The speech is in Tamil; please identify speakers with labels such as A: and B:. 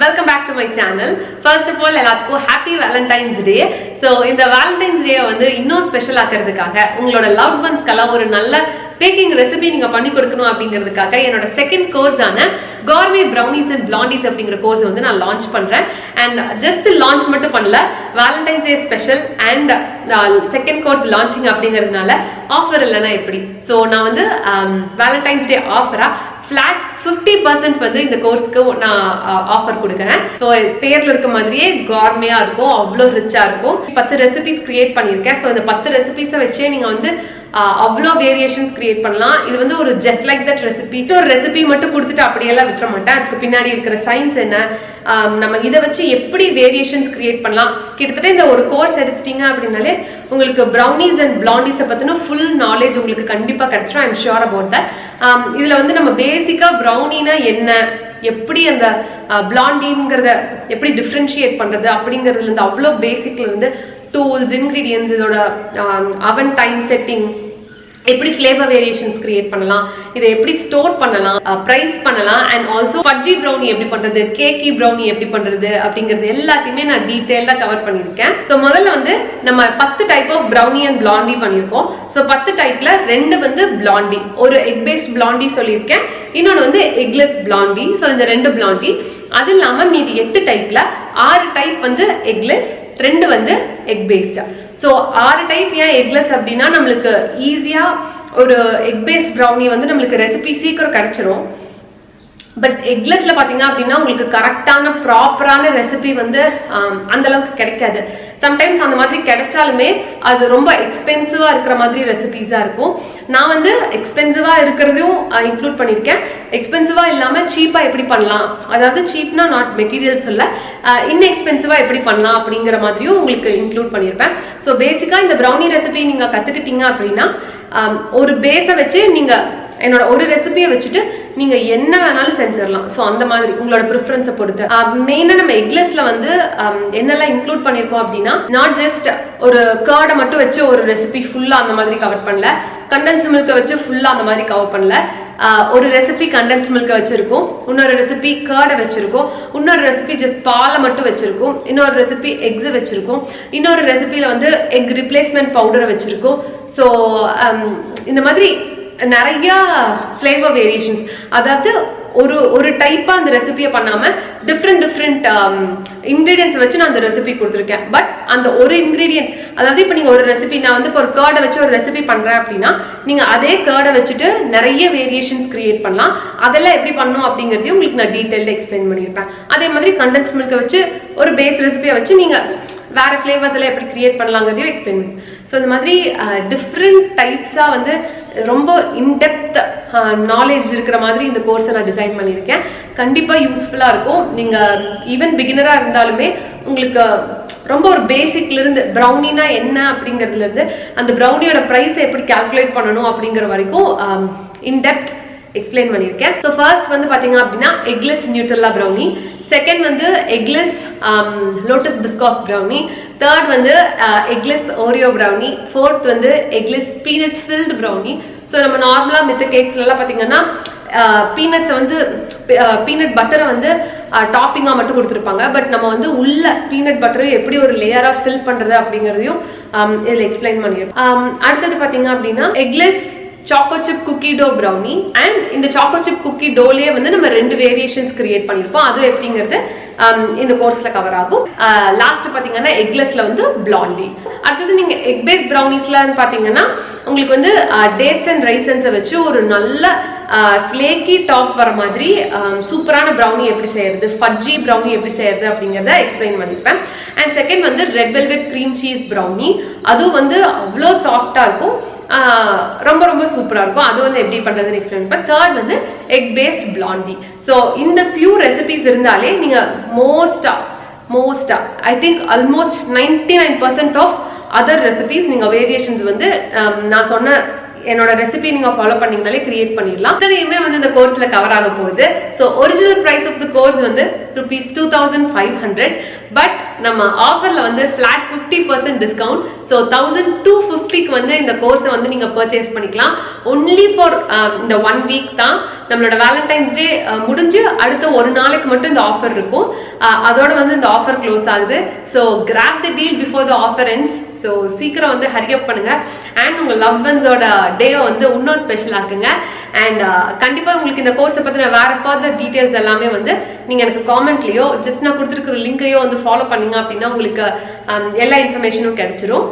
A: Welcome back to my channel. First of all, எல்லாத்துக்கும் happy Valentine's Day. So இந்த Valentine's Day வந்து இன்னும் ஸ்பெஷல் ஆக்கிறதுக்காக உங்களோட லவ்ட் ஒன்ஸ்க்கெல்லாம் ஒரு நல்ல பேக்கிங் ரெசிபி நீங்க பண்ணி கொடுக்கணும் அப்படிங்கிறதுக்காக என்னோட செகண்ட் கோர்ஸ் ஆன Gourmet Brownies and Blondies அப்படிங்கிற கோர்ஸ் வந்து நான் லான்ச் பண்றேன். அண்ட் ஜஸ்ட் லான்ச் மட்டும் பண்ணல, Valentine's Day special and second course launching அப்படிங்கிறதுனால ஆஃபர் இல்லைன்னா எப்படி. ஸோ நான் வந்து Valentine's Day ஆஃபரா flat 50% வந்து இந்த கோர்ஸ்க்கு நான் ஆஃபர் கொடுக்குறேன். ஸோ பேர்ல இருக்க மாதிரியே கார்மேயா இருக்கும், அவ்வளோ ரிச்சா இருக்கும். 10 ரெசிபிஸ் கிரியேட் பண்ணியிருக்கேன். ஸோ இந்த 10 ரெசிபிஸை வச்சே நீங்க வந்து அவ்வளோ வேரியேஷன்ஸ் கிரியேட் பண்ணலாம். இது வந்து ஒரு ஜஸ்ட் லைக் தட் ரெசிபி, ஒரு ரெசிபி மட்டும் கொடுத்துட்டு அப்படியெல்லாம் விட்டுற மாட்டேன். அதுக்கு பின்னாடி இருக்கிற சயின்ஸ் என்ன, நம்ம இதை வச்சு எப்படி வேரியேஷன்ஸ் கிரியேட் பண்ணலாம். கிட்டத்தட்ட இந்த ஒரு கோர்ஸ் எடுத்துட்டீங்க அப்படின்னாலே உங்களுக்கு ப்ரௌனிஸ் அண்ட் பிளாண்டிஸை பற்றின ஃபுல் நாலேஜ் உங்களுக்கு கண்டிப்பாக கிடைச்சிடும். I am sure about that. இதில் வந்து நம்ம பேசிக்காக ப்ரௌனினா என்ன, எப்படி அந்த பிளாண்டிங்கிறத எப்படி டிஃப்ரென்ஷியேட் பண்ணுறது அப்படிங்கிறதுலேருந்து அவ்வளோ பேசிக்லேருந்து டூல்ஸ், இன்கிரீடியன்ஸ், இதோட அவன் டைம் செட்டிங், எப்படி ஃப்ளேவர் வேரியேஷன்ஸ் கிரியேட் பண்ணலாம், இதை எப்படி ஸ்டோர் பண்ணலாம், பிரைஸ் பண்ணலாம், அண்ட் ஆல்சோ ஃபஜ்ஜி ப்ரௌனி எப்படி பண்றது, கேக்கி ப்ரௌனி எப்படி பண்றது அப்படிங்கிறது எல்லாத்தையுமே நான் டீடைலா கவர் பண்ணியிருக்கேன். ஸோ முதல்ல வந்து நம்ம 10 type of brownie and blondie பண்ணியிருக்கோம். ஸோ 10 டைப்ல 2 வந்து பிளாண்டி, ஒரு எக் பேஸ்ட் பிளாண்டி சொல்லியிருக்கேன், இன்னொன்று வந்து எக்லெஸ் பிளாண்டி. ஸோ இந்த 2 பிளாண்டி. அது இல்லாமல் மீதி 8 டைப்ல 6 டைப் வந்து எக்லெஸ், 2 வந்து எக் பேஸ்டா. ஸோ 6 டைப் ஏன் எக்லெஸ் அப்படின்னா நம்மளுக்கு ஈஸியா ஒரு எக் பேஸ்ட் ப்ரௌனி வந்து நம்மளுக்கு ரெசிபி சீக்கிரம் கிடைச்சிரும். பட் எக்லெஸ்ல பாத்தீங்க அப்படின்னா உங்களுக்கு கரெக்டான ப்ராப்பரான ரெசிபி வந்து அந்த அளவுக்கு கிடைக்காது. சம்டைம்ஸ் அந்த மாதிரி கிடைச்சாலுமே அது ரொம்ப எக்ஸ்பென்சிவா இருக்கிற மாதிரி ரெசிபிஸா இருக்கும். நான் வந்து எக்ஸ்பென்சிவா இருக்கிறதையும் இன்க்ளூட் பண்ணியிருக்கேன். எக்ஸ்பென்சிவா இல்லாம சீப்பா எப்படி பண்ணலாம், அதாவது சீப்னா நாட் மெட்டீரியல்ஸ் இல்ல, இன்எக்ஸ்பென்சிவா எப்படி பண்ணலாம் அப்படிங்கிற மாதிரியும் உங்களுக்கு இன்க்ளூட் பண்ணியிருப்பேன். ஸோ பேசிக்கா இந்த ப்ரௌனி ரெசிபி நீங்க கத்துக்கிட்டீங்க அப்படின்னா ஒரு பேஸை வச்சு நீங்க என்னோட ஒரு ரெசிபியை வச்சுட்டு நீங்க என்ன வேணாலும் செஞ்சிடலாம். ஸோ அந்த மாதிரி உங்களோட ப்ரிஃபரன்ஸை பொறுத்து. மெயினா நம்ம எக்லெஸ்ல வந்து என்னெல்லாம் இன்க்ளூட் பண்ணியிருக்கோம் அப்படின்னா, நாட் ஜஸ்ட் ஒரு கர்டை மட்டும் வச்சு ஒரு ரெசிபி ஃபுல்லா அந்த மாதிரி கவர் பண்ணல, கண்டென்ஸ்ட் மில்கை வச்சு ஃபுல்லா அந்த மாதிரி கவர் பண்ணல. ஒரு ரெசிபி கண்டென்ஸ்ட் மில்கை வச்சிருக்கோம், இன்னொரு ரெசிபி கர்டை வச்சிருக்கோம், இன்னொரு ரெசிபி ஜஸ்ட் பாலை மட்டும் வச்சிருக்கோம், இன்னொரு ரெசிபி எக்ஸ் வச்சிருக்கோம், இன்னொரு ரெசிபியில வந்து எக் ரிப்ளேஸ்மெண்ட் பவுடரை வச்சிருக்கோம். ஸோ இந்த மாதிரி நிறைய ஃப்ளேவர் வேரியேஷன்ஸ், அதாவது ஒரு டைப்பா அந்த ரெசிபியை பண்ணாம டிஃப்ரெண்ட் இன்கிரீடியன்ஸ் வச்சு நான் அந்த ரெசிபி கொடுத்துருக்கேன். பட் அந்த ஒரு இன்கிரீடியன்ட், அதாவது இப்போ நீங்க ஒரு ரெசிபி, நான் வந்து இப்போ ஒரு கர்டை வச்சு ஒரு ரெசிபி பண்றேன் அப்படின்னா நீங்க அதே கர்டை வச்சுட்டு நிறைய வேரியேஷன்ஸ் கிரியேட் பண்ணலாம். அதெல்லாம் எப்படி பண்ணணும் அப்படிங்கிறதையும் உங்களுக்கு நான் டீடைல்டா எக்ஸ்பிளைன் பண்ணியிருப்பேன். அதே மாதிரி கண்டென்ஸ் மில்கை வச்சு ஒரு பேஸ் ரெசிபியை வச்சு நீங்க வேற ஃப்ளேவர்ஸ் எல்லாம் எப்படி கிரியேட் பண்ணலாங்கிறதையும் எக்ஸ்பிளைன் பண்ணி. ஸோ இந்த மாதிரி டிஃப்ரெண்ட் டைப்ஸா வந்து ரொம்ப இன்டெப்த் நாலேஜ் இருக்கிற மாதிரி இந்த கோர்ஸை நான் டிசைன் பண்ணியிருக்கேன். கண்டிப்பா யூஸ்ஃபுல்லா இருக்கும். நீங்க ஈவன் பிகினரா இருந்தாலுமே உங்களுக்கு ரொம்ப ஒரு பேசிக்ல இருந்து ப்ரௌனினா என்ன அப்படிங்கிறதுல இருந்து அந்த ப்ரௌனியோட ப்ரைஸை எப்படி கால்குலேட் பண்ணணும் அப்படிங்கிற வரைக்கும் இன்டெப்த் எக்ஸ்பிளைன் பண்ணியிருக்கேன். ஸோ ஃபர்ஸ்ட் வந்து பாத்தீங்க அப்படின்னா எக்லெஸ் நியூட்ரல்லா ப்ரௌனி, செகண்ட் வந்து eggless Lotus Biscoff brownie, third வந்து எக்லெஸ் ஓரியோ ப்ரௌனி, ஃபோர்த் வந்து eggless peanut filled brownie. So நம்ம நார்மலா மித்த கேக்ஸ்ல எல்லாம் பாத்தீங்கன்னா பீனட்ஸை வந்து பீனட் பட்டரை வந்து டாப்பிங்கா மட்டும் கொடுத்துருப்பாங்க. பட் நம்ம வந்து உள்ள பீனட் பட்டரை எப்படி ஒரு லேயரா ஃபில் பண்றது அப்படிங்கிறதையும் இதுல எக்ஸ்பிளைன் பண்ணிருக்கோம். அடுத்தது பாத்தீங்க அப்படின்னா eggless choco chip cookie dough brownie. And இந்த சாக்கோ சிப் குக்கி டோலயே வந்து நம்ம 2 வேரியேஷன்ஸ் கிரியேட் பண்ணிருப்போம். அது எப்படிங்கிறது இந்த கோர்ஸ்ல கவர் ஆகும். லாஸ்ட் பாத்தீங்கன்னா எக்லெஸ்ல வந்து பிளாண்டி. அடுத்தது நீங்க எக் பேஸ் ப்ரௌனிஸ்ல பாத்தீங்கன்னா உங்களுக்கு வந்து டேட்ஸ் அண்ட் ரைசன்ஸை வச்சு ஒரு நல்ல ஃபிளேக்கி டாப் வர மாதிரி சூப்பரான ப்ரௌனி எப்படி செய்யறது, ஃபஜ்ஜி ப்ரௌனி எப்படி செய்யறது அப்படிங்கிறத எக்ஸ்பிளைன் பண்ணிருப்பேன். அண்ட் செகண்ட் வந்து red velvet cream cheese brownie, அதுவும் வந்து அவ்வளோ சாஃப்டா இருக்கும், ரொம்ப சூப்பரா இருக்கும். அது வந்து எப்படி பண்றதுன்னு எக்ஸ்பிளைன் பண்ணேன். தேர்ட் வந்து எக் பேஸ்ட் பிளாண்டி. ஸோ இந்த ஃபியூ ரெசிபிஸ் இருந்தாலே நீங்க மோஸ்டா I think almost 99% of other recipes நீங்க வேரியேஷன்ஸ் வந்து நான் சொன்ன என்னோட ரெசிபி நீங்க ஃபாலோ பண்ணீங்கனாலே கிரியேட் பண்ணிடலாம். இதையுமே வந்து இந்த கோர்ஸ்ல கவர் ஆக போகுது. So original price of the course வந்து ₹2500. பட் நம்ம ஆஃபர்ல வந்து ஃபிளாட் 50% டிஸ்கவுண்ட். ஸோ 1250க்கு வந்து இந்த கோர்ஸை வந்து நீங்க பர்ச்சேஸ் பண்ணிக்கலாம். ஒன்லி ஃபார் இந்த 1 வீக் தான். நம்மளோட வேலண்டைன்ஸ் டே முடிஞ்சு அடுத்த ஒரு நாளைக்கு மட்டும் இந்த ஆஃபர் இருக்கும். அதோட வந்து இந்த ஆஃபர் க்ளோஸ் ஆகுது. So graph the deal before the offer ends. So சீக்கிரம் வந்து ஹரி அப் பண்ணுங்க அண்ட் உங்க லவ் ஒன்ஸோட டே வந்து இன்னும் ஸ்பெஷல் ஆக்குங்க. அண்ட் கண்டிப்பா உங்களுக்கு இந்த கோர்ஸை பத்தின வேற ஃபர்தர் டீடைல்ஸ் எல்லாமே வந்து நீங்க எனக்கு காமெண்ட்லயோ ஜஸ்ட் நான் கொடுத்துருக்கிற லிங்கையோ வந்து ஃபாலோ பண்ணீங்க அப்படின்னா உங்களுக்கு எல்லா இன்ஃபர்மேஷனும் கிடைச்சிரும்.